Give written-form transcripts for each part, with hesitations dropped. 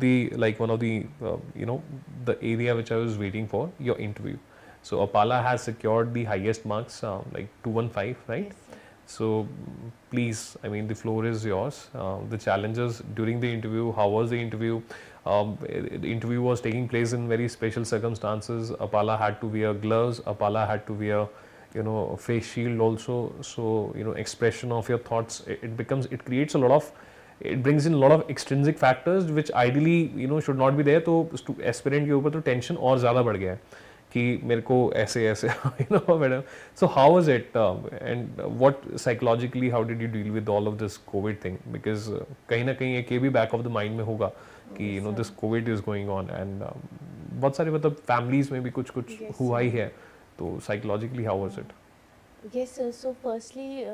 one of the the area which I was waiting for, your interview. So Apala has secured the highest marks, like 215, right? Yes, sir. So please, I mean, the floor is yours. The challenges during the interview, how was the interview? The interview was taking place in very special circumstances. Apala had to wear gloves. Apala had to wear, a face shield also. So, expression of your thoughts, it creates a lot of, it brings in a lot of extrinsic factors which ideally, should not be there. तो aspirant के ऊपर तो tension और ज़्यादा बढ़ गया है कि मेरे को ऐसे ऐसे madam. So how was it, and what psychologically, how did you deal with all of this COVID thing? Because कहीं ना कहीं एक ये भी back of the mind में होगा कि Yes, sir. this COVID is going on, and बहुत सारे मतलब families में भी कुछ कुछ Yes, हुआ ही sir. है. तो psychologically how was it? Yes, sir. So firstly,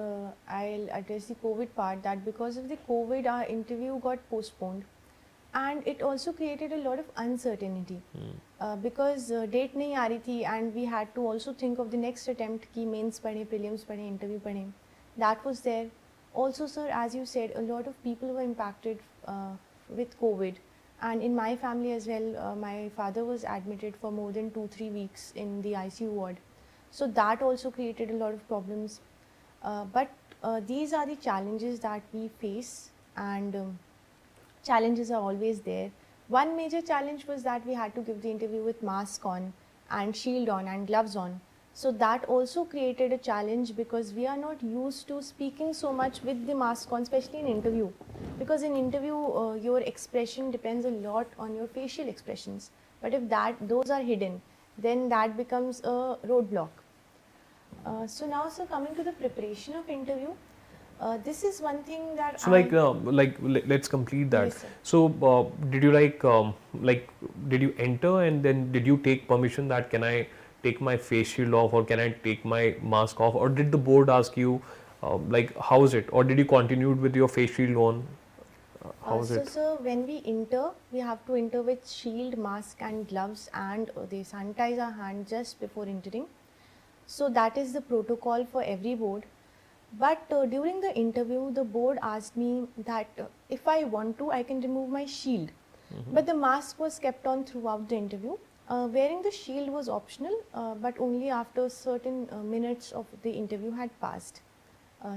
I'll address the COVID part, that because of the COVID, our interview got postponed, and it also created a lot of uncertainty because date nahi aa rahi thi, and we had to also think of the next attempt ki mains padhe, prelims padhe, interview padhe. That was there. Also, sir, as you said, a lot of people were impacted with COVID, and in my family as well, my father was admitted for more than 2-3 weeks in the ICU ward. So that also created a lot of problems. But these are the challenges that we face, and challenges are always there. One major challenge was that we had to give the interview with mask on and shield on and gloves on. So that also created a challenge because we are not used to speaking so much with the mask on, especially in interview. Because in interview, your expression depends a lot on your facial expressions. But if those are hidden, then that becomes a roadblock. So now, sir, coming to the preparation of interview, this is one thing that So let's complete that. Yes, sir. So did you did you enter, and then did you take permission that can I take my face shield off, or can I take my mask off, or did the board ask you, how is it, or did you continue with your face shield on? How is So, it? sir, when we enter, we have to enter with shield, mask and gloves, and they sanitize our hand just before entering. So that is the protocol for every board. But during the interview, the board asked me that if I want to, I can remove my shield. But the mask was kept on throughout the interview. Wearing the shield was optional, but only after certain minutes of the interview had passed.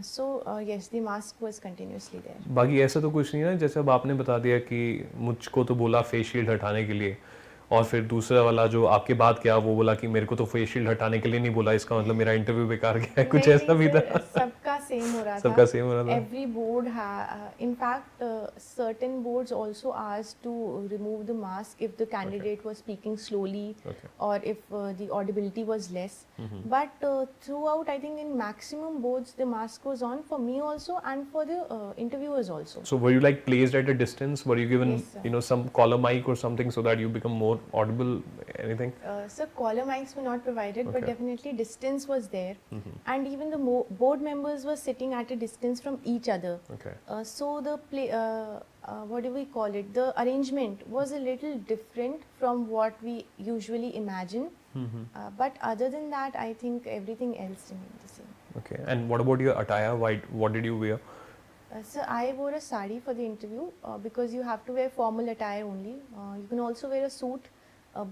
So yes, the mask was continuously there. बाकी ऐसा तो कुछ नहीं है, जैसे अब आपने बता दिया कि मुझको तो बोला फेस शील्ड हटाने के लिए, और फिर दूसरा वाला जो आपके बाद क्या, वो बोला कि मेरे को तो फेस शील्ड हटाने के लिए नहीं बोला, इसका मतलब मेरा इंटरव्यू बेकार गया है, कुछ ऐसा भी था? सबका सेम हो रहा था. सबका सेम हो रहा था. Every board in fact, certain boards also asked to remove the mask if the candidate was speaking slowly, or if the audibility was less. But throughout, I think in maximum boards, the mask was on for me also and for the interviewers also. So were you placed at a distance? Were you given, Yes, some collar mic or something so that you become more audible? Anything? So collar mics were not provided, but definitely distance was there, and even the board members were sitting at a distance from each other. So the what do we call it? The arrangement was a little different from what we usually imagine. But other than that, I think everything else remained the same. Okay. And what about your attire? What did you wear? So I wore a sari for the interview because you have to wear formal attire only. You can also wear a suit.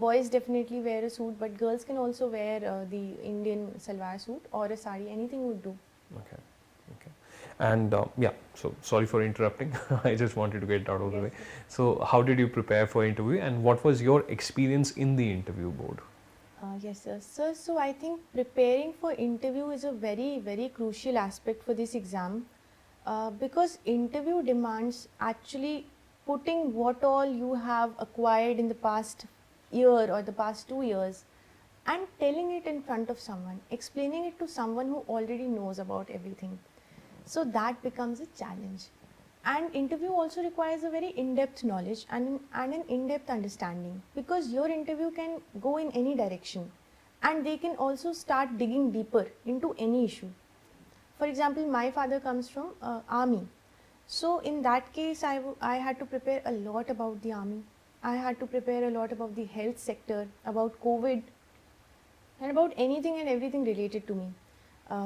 Boys definitely wear a suit, but girls can also wear the Indian salwar suit or a sari. Anything would do. Okay. And yeah, so sorry for interrupting. I just wanted to get it out of the way. So how did you prepare for interview, and what was your experience in the interview board? Yes, sir. So I think preparing for interview is a very, very crucial aspect for this exam because interview demands actually putting what all you have acquired in the past year or the past 2 years and telling it in front of someone, explaining it to someone who already knows about everything. So that becomes a challenge. And interview also requires a very in-depth knowledge and an in-depth understanding because your interview can go in any direction and they can also start digging deeper into any issue. For example, my father comes from army. So in that case, I had to prepare a lot about the army. I had to prepare a lot about the health sector, about COVID, and about anything and everything related to me.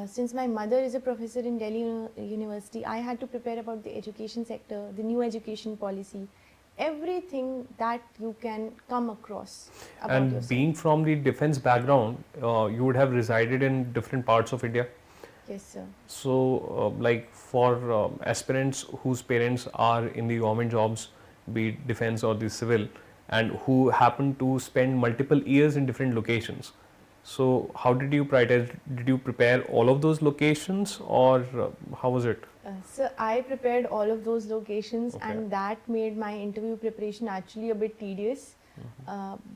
Since my mother is a professor in Delhi University, I had to prepare about the education sector, the new education policy, everything that you can come across about And yourself. being from the defense background, you would have resided in different parts of India. Yes, sir. So, like for aspirants whose parents are in the government jobs, be it defense or the civil, and who happen to spend multiple years in different locations. So, how did you prioritize? Did you prepare all of those locations, or how was it? So I prepared all of those locations, Okay. and that made my interview preparation actually a bit tedious.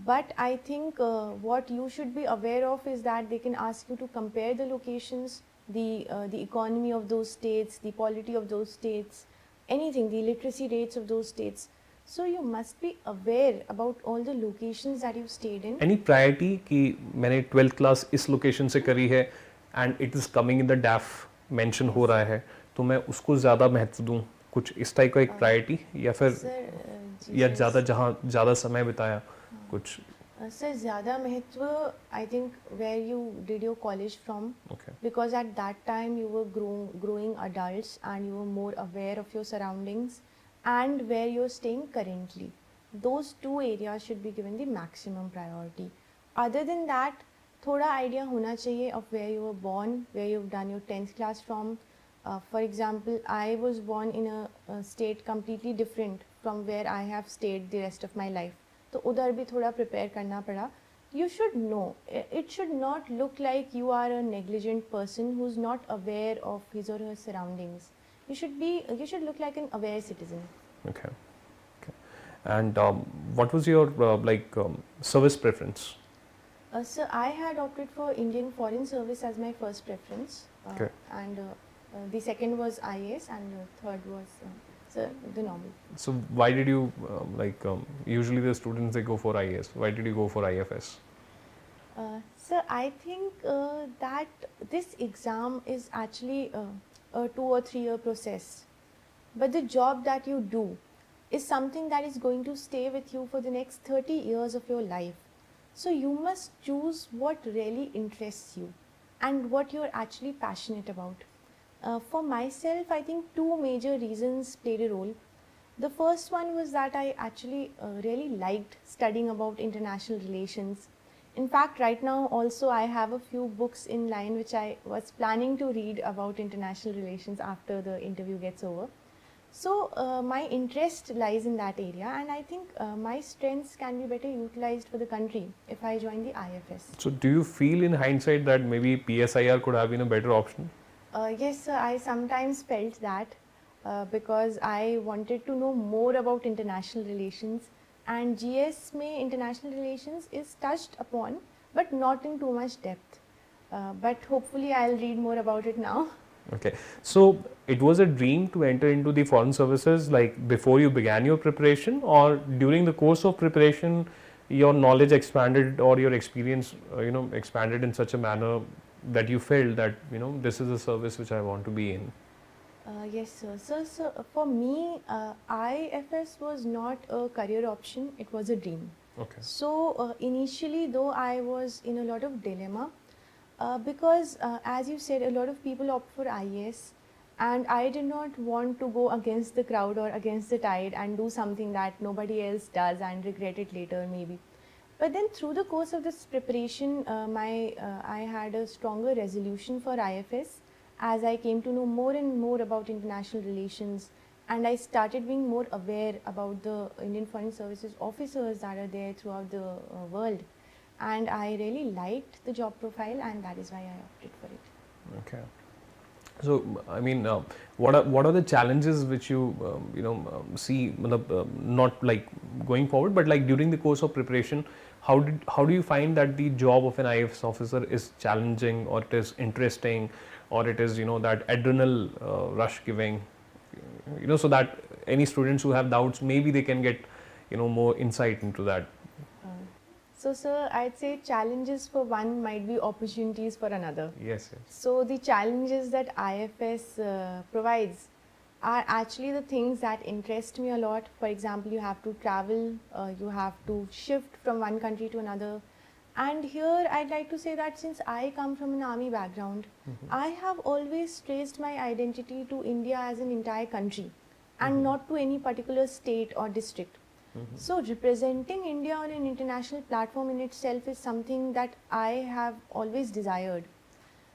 But I think what you should be aware of is that they can ask you to compare the locations, the economy of those states, the polity of those states, anything, the literacy rates of those states. So you must be aware about all the locations that you've stayed in. Any priority कि मैंने 12th class इस location से करी है and it is coming in the डैफ mention हो रहा है, तो मैं उसको ज़्यादा महत्व दूँ, कुछ इस टाइप का एक प्रायोरिटी, या फिर सर या ज़्यादा जहाँ ज़्यादा समय बिताया कुछ? सर ज़्यादा महत्व I think where you did your college from, Okay. because at that time you were growing adults and you were more aware of your surroundings and where you're staying currently. Those two areas should be given the maximum priority. Other than that, thoda idea hona chahiye of where you were born, where you've done your 10th class from. For example, I was born in a state completely different from where I have stayed the rest of my life. तो उधर भी थोड़ा prepare करना पड़ा. You should know. It should not look like you are a negligent person who's not aware of his or her surroundings. You should look like an aware citizen. Okay. Okay. And what was your service preference? So I had opted for Indian Foreign Service as my first preference. Okay. And the second was IAS, and the third was the normal. So why did you usually the students they go for IAS? Why did you go for IFS? So I think that this exam is actually a 2 or 3 year process, but the job that you do is something that is going to stay with you for the next 30 years of your life. So you must choose what really interests you and what you're actually passionate about. For myself, I think 2 major reasons played a role. The first one was that I actually really liked studying about international relations. In fact, right now also I have a few books in line which I was planning to read about international relations after the interview gets over. So my interest lies in that area, and I think my strengths can be better utilized for the country if I join the IFS. So do you feel in hindsight that maybe PSIR could have been a better option? Yes, sir, I sometimes felt that because I wanted to know more about international relations, and GS में international relations is touched upon but not in too much depth. But hopefully I'll read more about it now. Okay, so it was a dream to enter into the foreign services like before you began your preparation, or during the course of preparation your knowledge expanded or your experience expanded in such a manner that you felt that this is a service which I want to be in? Yes, sir. So for me, IFS was not a career option, it was a dream. Okay. So initially, though, I was in a lot of dilemma because as you said, a lot of people opt for IAS, and I did not want to go against the crowd or against the tide and do something that nobody else does and regret it later maybe. But then through the course of this preparation, I had a stronger resolution for IFS as I came to know more and more about international relations, and I started being more aware about the Indian Foreign Services officers that are there throughout the world, and I really liked the job profile, and that is why I opted for it. Okay. So I mean, what are the challenges which you see, not like going forward, but like during the course of preparation? How do you find that the job of an IFS officer is challenging, or it is interesting, or it is that adrenal rush giving, so that any students who have doubts, maybe they can get more insight into that? So sir, I'd say challenges for one might be opportunities for another. Yes, yes. So the challenges that IFS provides are actually the things that interest me a lot. For example, you have to travel, you have to shift from one country to another. And here I'd like to say that since I come from an army background, I have always traced my identity to India as an entire country and not to any particular state or district. So representing India on an international platform in itself is something that I have always desired.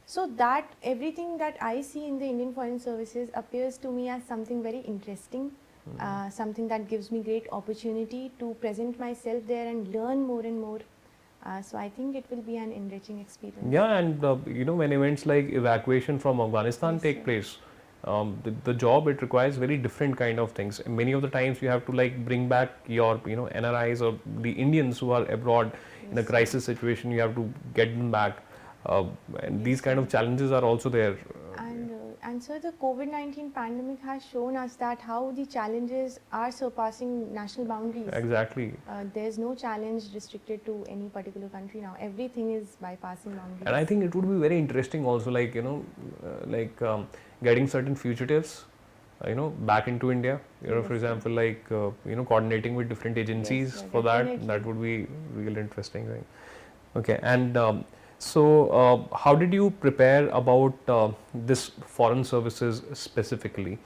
So that everything that I see in the Indian Foreign Services appears to me as something very interesting, something that gives me great opportunity to present myself there and learn more and more. So I think it will be an enriching experience. Yeah, and when events like evacuation from Afghanistan Yes, take sir. place, the job, it requires very different kind of things. And many of the times you have to like bring back your NRIs or the Indians who are abroad in a Yes, sir. crisis situation. You have to get them back, and Yes, these kind sir. of challenges are also there. And sir, the COVID-19 pandemic has shown us that how the challenges are surpassing national boundaries. Exactly. There's no challenge restricted to any particular country now. Everything is bypassing boundaries. And I think it would be very interesting also, like getting certain fugitives, back into India. Yes, For sir. example, like coordinating with different agencies sir, for that. definitely. That would be real interesting thing. Okay, and so how did you prepare about this foreign services specifically?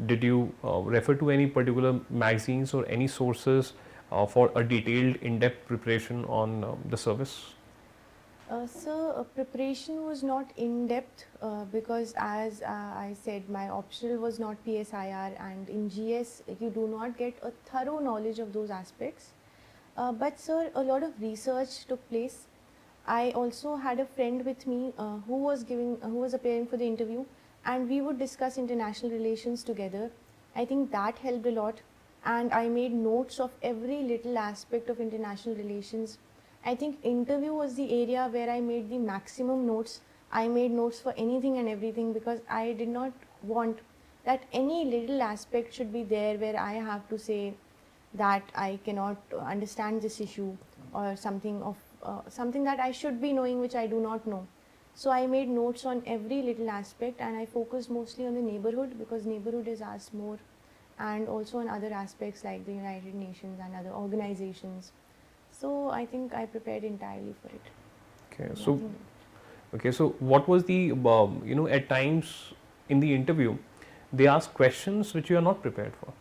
Did you refer to any particular magazines or any sources for a detailed, in-depth preparation on the service? So preparation was not in depth because as I said, my optional was not PSIR, and in GS you do not get a thorough knowledge of those aspects. But sir, a lot of research took place. I also had a friend with me who was appearing for the interview, and we would discuss international relations together. I think that helped a lot, and I made notes of every little aspect of international relations. I think interview was the area where I made the maximum notes. I made notes for anything and everything because I did not want that any little aspect should be there where I have to say that I cannot understand this issue or something that I should be knowing which I do not know. So I made notes on every little aspect, and I focused mostly on the neighborhood because neighborhood is asked more, and also on other aspects like the United Nations and other organizations. So I think I prepared entirely for it. Okay, There's so nothing. what was the at times in the interview they ask questions which you are not prepared for.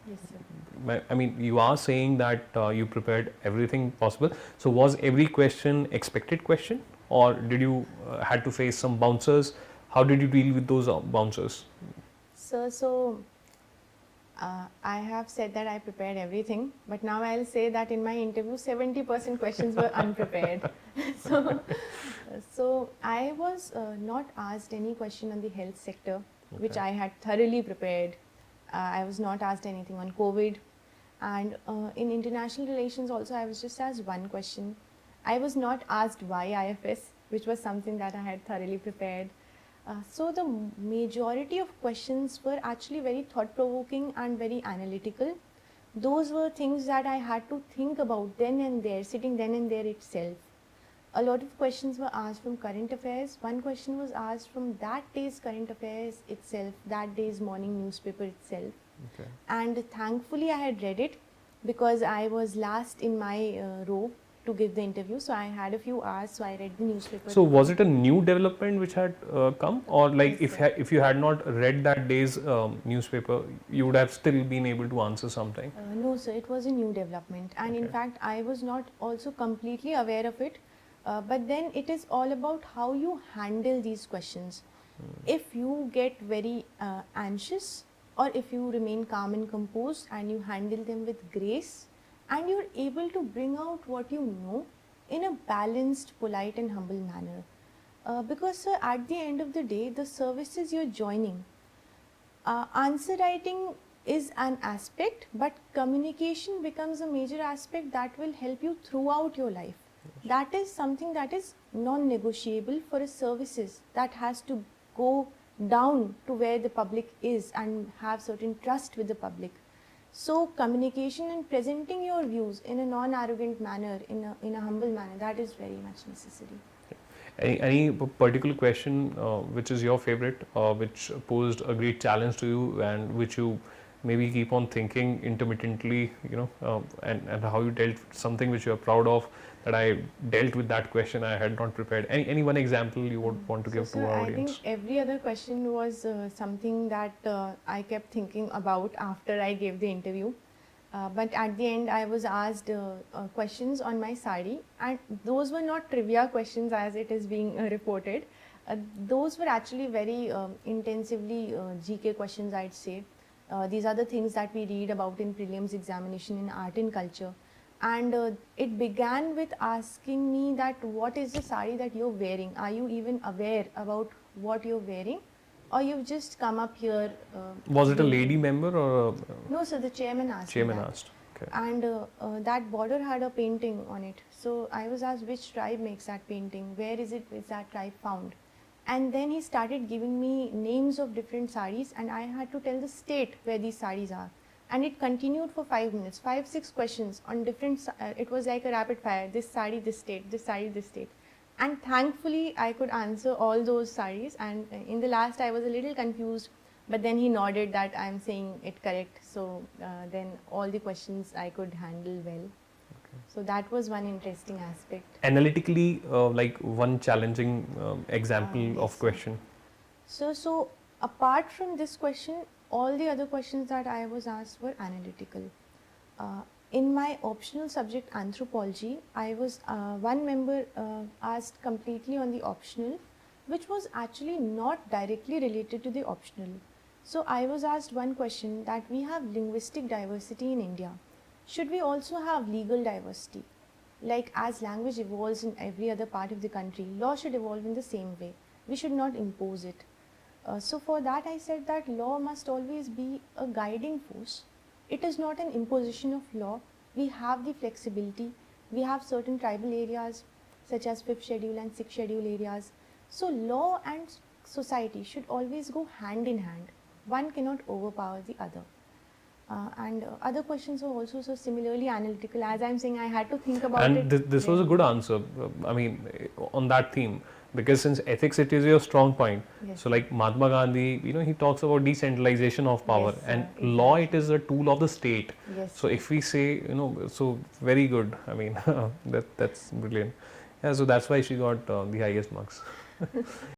Yes, sir. I mean, you are saying that you prepared everything possible. So was every question expected question, or did you had to face some bouncers? How did you deal with those bouncers? So I have said that I prepared everything, but now I'll say that in my interview, 70% questions were unprepared. so, so I was not asked any question on the health sector, which Okay. I had thoroughly prepared. I was not asked anything on COVID. And in international relations also, I was just asked one question. I was not asked why IFS, which was something that I had thoroughly prepared. So the majority of questions were actually very thought-provoking and very analytical. Those were things that I had to think about then and there, sitting then and there itself. A lot of questions were asked from current affairs. One question was asked from that day's current affairs itself, that day's morning newspaper itself. Okay. And thankfully I had read it because I was last in my row to give the interview, so I had a few hours, so I read the newspaper. So was it a new development which had come, or like Yes, sir. if you had not read that day's newspaper, you would have still been able to answer something? No, sir, it was a new development, and in Okay. fact, I was not also completely aware of it. But then it is all about how you handle these questions. If you get very anxious, or if you remain calm and composed and you handle them with grace, and you're able to bring out what you know in a balanced, polite, and humble manner. Because, sir, at the end of the day, the services you're joining, answer writing is an aspect, but communication becomes a major aspect that will help you throughout your life. That is something that is non-negotiable for a services that has to go down to where the public is and have certain trust with the public. So communication and presenting your views in a non-arrogant manner, in a humble manner, that is very much necessary. Any particular question which is your favorite, which posed a great challenge to you, and which you maybe keep on thinking intermittently, and how you dealt with something which you are proud of, that I dealt with that question I had not prepared. Any one example you would want to So, give to sir, our I think audience? every other question was something that I kept thinking about after I gave the interview. But at the end, I was asked questions on my sari, and those were not trivia questions as it is being reported. Those were actually very intensively GK questions, I'd say. These are the things that we read about in prelims examination in art and culture. And it began with asking me that what is the sari that you're wearing? Are you even aware about what you're wearing? Or you've just come up here? Was it a being- lady member or a No, so the chairman asked me chairman that. asked? Okay. And that border had a painting on it. So I was asked which tribe makes that painting, where is that tribe found? And then he started giving me names of different saris, and I had to tell the state where these saris are. And it continued for 5 minutes, 6 questions on different, it was like a rapid fire, this sari, this state, this sari, this state. And thankfully, I could answer all those saris, and in the last, I was a little confused, but then he nodded that I'm saying it correct. So then all the questions I could handle well. So that was one interesting aspect. Analytically, like one challenging example Yes, of sir. question. So apart from this question, all the other questions that I was asked were analytical. In my optional subject anthropology, I was one member asked completely on the optional, which was actually not directly related to the optional. So I was asked one question that we have linguistic diversity in India. Should we also have legal diversity? Like as language evolves in every other part of the country, law should evolve in the same way. We should not impose it. So for that I said that law must always be a guiding force. It is not an imposition of law. We have the flexibility. We have certain tribal areas such as 5th schedule and 6th schedule areas. So law and society should always go hand in hand. One cannot overpower the other. And other questions were also so similarly analytical. As I'm saying, I had to think about it. And this was a good answer. I mean, on that theme, because since ethics it is your strong point. Yes. So like Mahatma Gandhi, he talks about decentralization of power, Yes, and sir, law it exactly. is a tool of the state. Yes. So if we say, so very good. I mean, that's brilliant. Yeah, so that's why she got the highest marks.